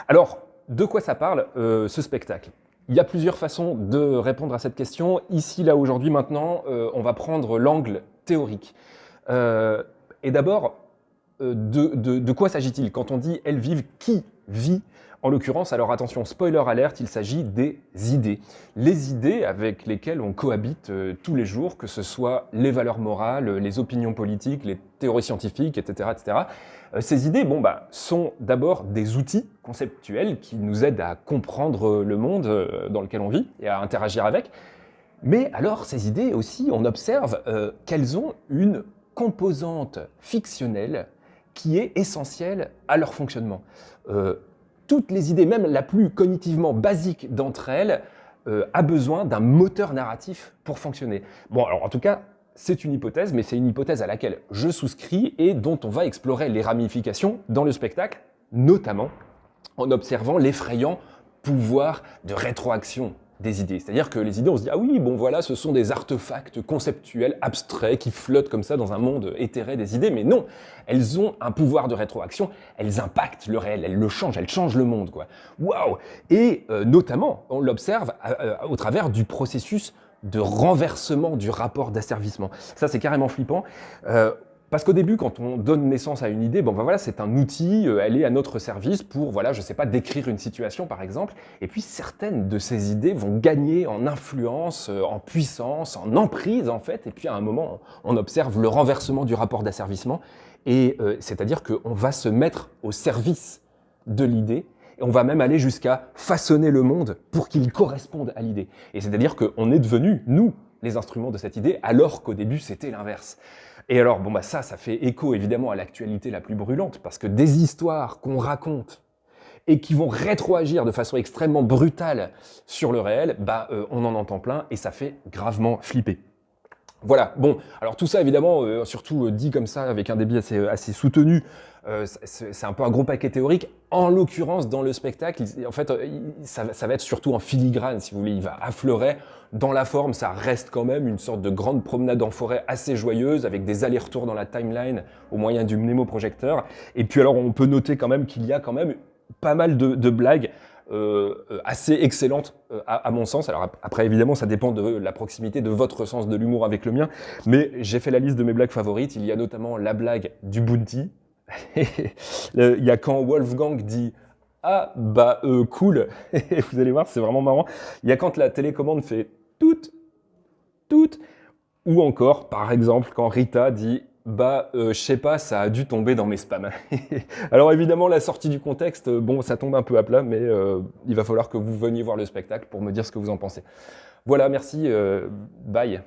Alors, de quoi ça parle, ce spectacle? Il y a plusieurs façons de répondre à cette question. Ici, là, aujourd'hui, maintenant, on va prendre l'angle théorique. Et d'abord, de quoi s'agit-il? Quand on dit « elles vivent », qui vit? En l'occurrence, alors attention, spoiler alert, il s'agit des idées. Les idées avec lesquelles on cohabite tous les jours, que ce soit les valeurs morales, les opinions politiques, les théories scientifiques, etc. etc. Ces idées sont d'abord des outils conceptuels qui nous aident à comprendre le monde dans lequel on vit et à interagir avec. Mais alors, ces idées aussi, on observe qu'elles ont une composante fictionnelle qui est essentielle à leur fonctionnement. Toutes les idées, même la plus cognitivement basique d'entre elles, a besoin d'un moteur narratif pour fonctionner. Bon, alors en tout cas, c'est une hypothèse, mais c'est une hypothèse à laquelle je souscris et dont on va explorer les ramifications dans le spectacle, notamment en observant l'effrayant pouvoir de rétroaction des idées. C'est-à-dire que les idées, on se dit « Ah oui, bon voilà, ce sont des artefacts conceptuels abstraits qui flottent comme ça dans un monde éthéré des idées. » Mais non, elles ont un pouvoir de rétroaction, elles impactent le réel, elles le changent, elles changent le monde, quoi. Waouh! Et notamment, on l'observe au travers du processus de renversement du rapport d'asservissement. Ça, c'est carrément flippant. Parce qu'au début, quand on donne naissance à une idée, voilà, c'est un outil, elle est à notre service pour, voilà, je sais pas, décrire une situation par exemple. Et puis certaines de ces idées vont gagner en influence, en puissance, en emprise en fait. Et puis à un moment, on observe le renversement du rapport d'asservissement. Et c'est-à-dire qu'on va se mettre au service de l'idée. Et on va même aller jusqu'à façonner le monde pour qu'il corresponde à l'idée. Et c'est-à-dire qu'on est devenus, nous, les instruments de cette idée, alors qu'au début, c'était l'inverse. Et alors, ça fait écho évidemment à l'actualité la plus brûlante, parce que des histoires qu'on raconte et qui vont rétroagir de façon extrêmement brutale sur le réel, on en entend plein et ça fait gravement flipper. Voilà, bon, alors tout ça évidemment, surtout dit comme ça, avec un débit assez soutenu, c'est un peu un gros paquet théorique. En l'occurrence, dans le spectacle, en fait, ça va être surtout en filigrane, si vous voulez, il va affleurer. Dans la forme, ça reste quand même une sorte de grande promenade en forêt assez joyeuse, avec des allers-retours dans la timeline au moyen du mnémoprojecteur. Et puis alors, on peut noter quand même qu'il y a quand même pas mal de blagues assez excellente à mon sens. Alors après, évidemment, ça dépend de la proximité de votre sens de l'humour avec le mien, mais j'ai fait la liste de mes blagues favorites. Il y a notamment la blague du bounty. Il y a quand Wolfgang dit « Ah, cool !» Vous allez voir, c'est vraiment marrant. Il y a quand la télécommande fait « Tout, tout !» Ou encore, par exemple, quand Rita dit je sais pas, ça a dû tomber dans mes spams. Alors évidemment, la sortie du contexte, ça tombe un peu à plat, mais il va falloir que vous veniez voir le spectacle pour me dire ce que vous en pensez. Voilà, merci, bye.